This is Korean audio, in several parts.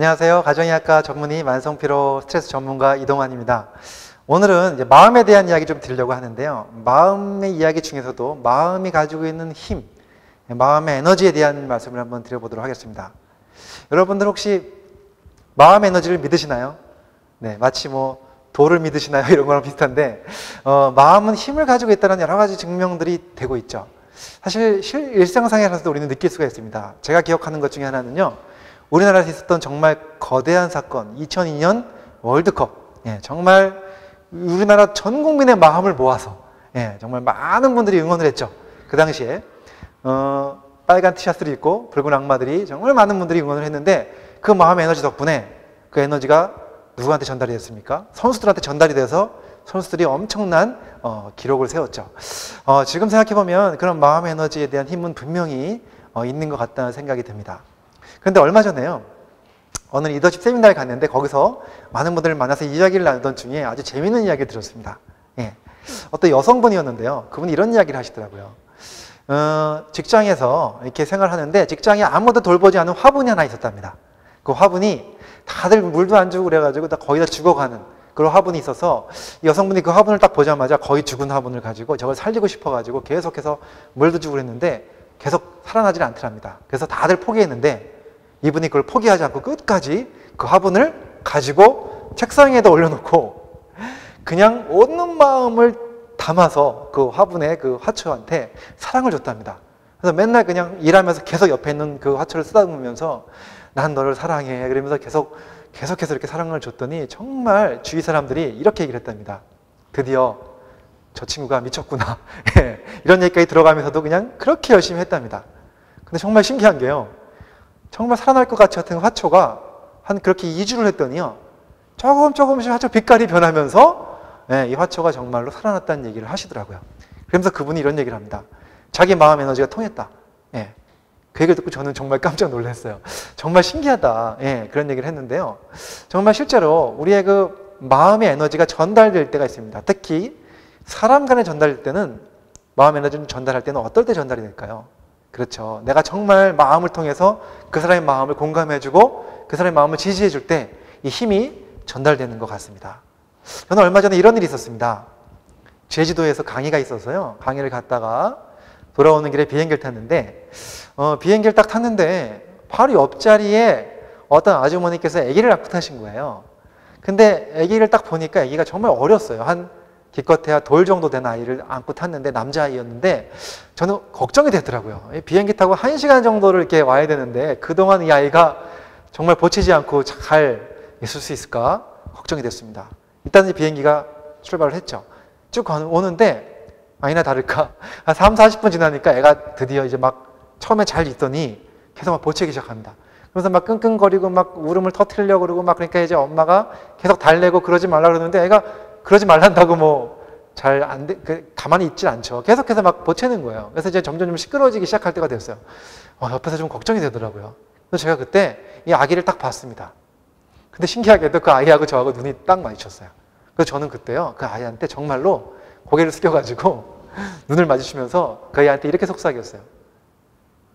안녕하세요. 가정의학과 전문의 만성피로 스트레스 전문가 이동환입니다. 오늘은 이제 마음에 대한 이야기 좀 드리려고 하는데요. 마음의 이야기 중에서도 마음이 가지고 있는 힘, 마음의 에너지에 대한 말씀을 한번 드려보도록 하겠습니다. 여러분들 혹시 마음의 에너지를 믿으시나요? 네, 마치 뭐 돌을 믿으시나요? 이런 거랑 비슷한데 마음은 힘을 가지고 있다는 여러 가지 증명들이 되고 있죠. 사실 일상생활에서도 우리는 느낄 수가 있습니다. 제가 기억하는 것 중에 하나는요. 우리나라에서 있었던 정말 거대한 사건, 2002년 월드컵. 정말 우리나라 전 국민의 마음을 모아서 정말 많은 분들이 응원을 했죠. 그 당시에 빨간 티셔츠를 입고 붉은 악마들이 정말 많은 분들이 응원을 했는데 그 마음의 에너지 덕분에 그 에너지가 누구한테 전달이 됐습니까? 선수들한테 전달이 돼서 선수들이 엄청난 기록을 세웠죠. 지금 생각해보면 그런 마음의 에너지에 대한 힘은 분명히 있는 것 같다는 생각이 듭니다. 그런데 얼마 전에요. 어느 리더십 세미나에 갔는데 거기서 많은 분들을 만나서 이야기를 나누던 중에 아주 재미있는 이야기를 들었습니다. 어떤 여성분이었는데요. 그분이 이런 이야기를 하시더라고요. 직장에서 이렇게 생활하는데 직장에 아무도 돌보지 않은 화분이 하나 있었답니다. 그 화분이 다들 물도 안 주고 그래가지고 다 거의 다 죽어가는 그런 화분이 있어서 여성분이 그 화분을 딱 보자마자 거의 죽은 화분을 가지고 저걸 살리고 싶어가지고 계속해서 물도 주고 그랬는데 계속 살아나질 않더랍니다. 그래서 다들 포기했는데 이분이 그걸 포기하지 않고 끝까지 그 화분을 가지고 책상에다 올려놓고 그냥 온 마음을 담아서 그 화분에 그 화초한테 사랑을 줬답니다. 그래서 맨날 그냥 일하면서 계속 옆에 있는 그 화초를 쓰다보면서 난 너를 사랑해 그러면서 계속해서 이렇게 사랑을 줬더니 정말 주위 사람들이 이렇게 얘기를 했답니다. 드디어 저 친구가 미쳤구나. 이런 얘기까지 들어가면서도 그냥 그렇게 열심히 했답니다. 근데 정말 신기한 게요. 정말 살아날 것 같은 화초가 한 그렇게 2주를 했더니요. 조금씩 화초 빛깔이 변하면서 이 화초가 정말로 살아났다는 얘기를 하시더라고요. 그러면서 그분이 이런 얘기를 합니다. 자기 마음 에너지가 통했다. 그 얘기를 듣고 저는 정말 깜짝 놀랐어요. 정말 신기하다. 그런 얘기를 했는데요. 정말 실제로 우리의 그 마음의 에너지가 전달될 때가 있습니다. 특히 사람 간에 전달될 때는 마음 에너지를 전달할 때는 어떨 때 전달이 될까요? 그렇죠. 내가 정말 마음을 통해서 그 사람의 마음을 공감해주고 그 사람의 마음을 지지해줄 때 이 힘이 전달되는 것 같습니다. 저는 얼마 전에 이런 일이 있었습니다. 제주도에서 강의가 있어서요. 강의를 갔다가 돌아오는 길에 비행기를 탔는데 비행기를 딱 탔는데 바로 옆자리에 어떤 아주머니께서 아기를 안고 타신 거예요. 근데 아기를 딱 보니까 아기가 정말 어렸어요. 한 기껏해야 돌 정도 된 아이를 안고 탔는데 남자아이였는데 저는 걱정이 되더라고요. 비행기 타고 1시간 정도를 이렇게 와야 되는데 그동안 이 아이가 정말 보채지 않고 잘 있을 수 있을까 걱정이 됐습니다. 일단 이 비행기가 출발을 했죠. 쭉 오는데 아니나 다를까 한 3, 40분 지나니까 애가 드디어 이제 막 처음에 잘 있더니 계속 막 보채기 시작합니다. 그래서 막 끙끙거리고 막 울음을 터뜨리려고 그러고 막 그러니까 이제 엄마가 계속 달래고 그러지 말라 그러는데 애가 그러지 말란다고 뭐 잘 안 돼, 가만히 있질 않죠. 계속해서 막 보채는 거예요. 그래서 이제 점점 시끄러워지기 시작할 때가 됐어요. 옆에서 좀 걱정이 되더라고요. 그래서 제가 그때 이 아기를 딱 봤습니다. 근데 신기하게도 그 아이하고 저하고 눈이 딱 마주쳤어요. 그래서 저는 그때요, 그 아이한테 정말로 고개를 숙여가지고 눈을 마주치면서 그 아이한테 이렇게 속삭였어요.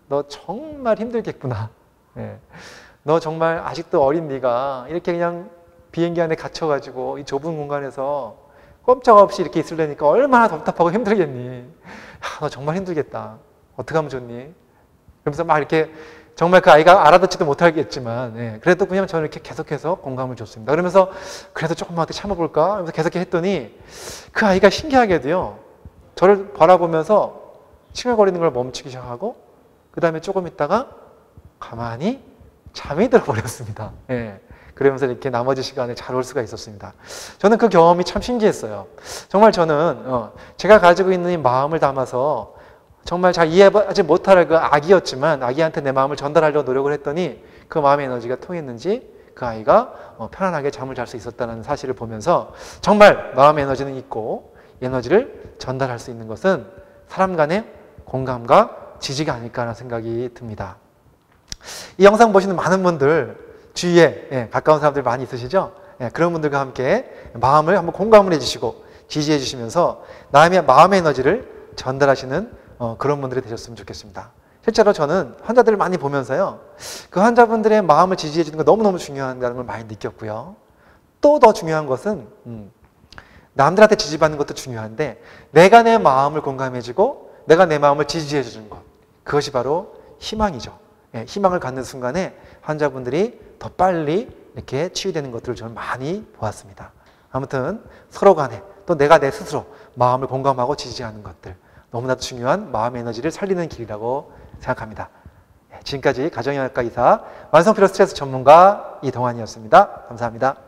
너 정말 힘들겠구나. 너 정말 아직도 어린 네가 이렇게 그냥 비행기 안에 갇혀가지고 이 좁은 공간에서 꼼짝없이 이렇게 있으려니까 얼마나 답답하고 힘들겠니. 너 정말 힘들겠다. 어떻게 하면 좋니? 그러면서 막 이렇게 정말 그 아이가 알아듣지도 못하겠지만 그래도 그냥 저는 이렇게 계속해서 공감을 줬습니다. 그러면서 그래도 조금만 더 참아볼까? 하면서 계속 했더니 그 아이가 신기하게도요. 저를 바라보면서 칭얼거리는 걸 멈추기 시작하고 그 다음에 조금 있다가 가만히 잠이 들어버렸습니다. 그러면서 이렇게 나머지 시간에 잘 올 수가 있었습니다. 저는 그 경험이 참 신기했어요. 정말 저는 제가 가지고 있는 이 마음을 담아서 정말 잘 이해하지 못할 그 아기였지만 아기한테 내 마음을 전달하려고 노력을 했더니 그 마음의 에너지가 통했는지 그 아이가 편안하게 잠을 잘 수 있었다는 사실을 보면서 정말 마음의 에너지는 있고 에너지를 전달할 수 있는 것은 사람 간의 공감과 지지가 아닐까 하는 생각이 듭니다. 이 영상 보시는 많은 분들 주위에 가까운 사람들 많이 있으시죠? 그런 분들과 함께 마음을 한번 공감을 해주시고 지지해 주시면서 마음의 에너지를 전달하시는 그런 분들이 되셨으면 좋겠습니다. 실제로 저는 환자들을 많이 보면서요, 그 환자분들의 마음을 지지해 주는 거 너무너무 중요하다는 걸 많이 느꼈고요. 또 더 중요한 것은 남들한테 지지받는 것도 중요한데 내가 내 마음을 공감해주고 내가 내 마음을 지지해 주는 것, 그것이 바로 희망이죠. 예, 희망을 갖는 순간에 환자분들이 더 빨리 이렇게 치유되는 것들을 저는 많이 보았습니다. 아무튼 서로 간에 또 내가 내 스스로 마음을 공감하고 지지하는 것들, 너무나도 중요한 마음의 에너지를 살리는 길이라고 생각합니다. 지금까지 가정의학과 의사 만성피로 스트레스 전문가 이동환이었습니다. 감사합니다.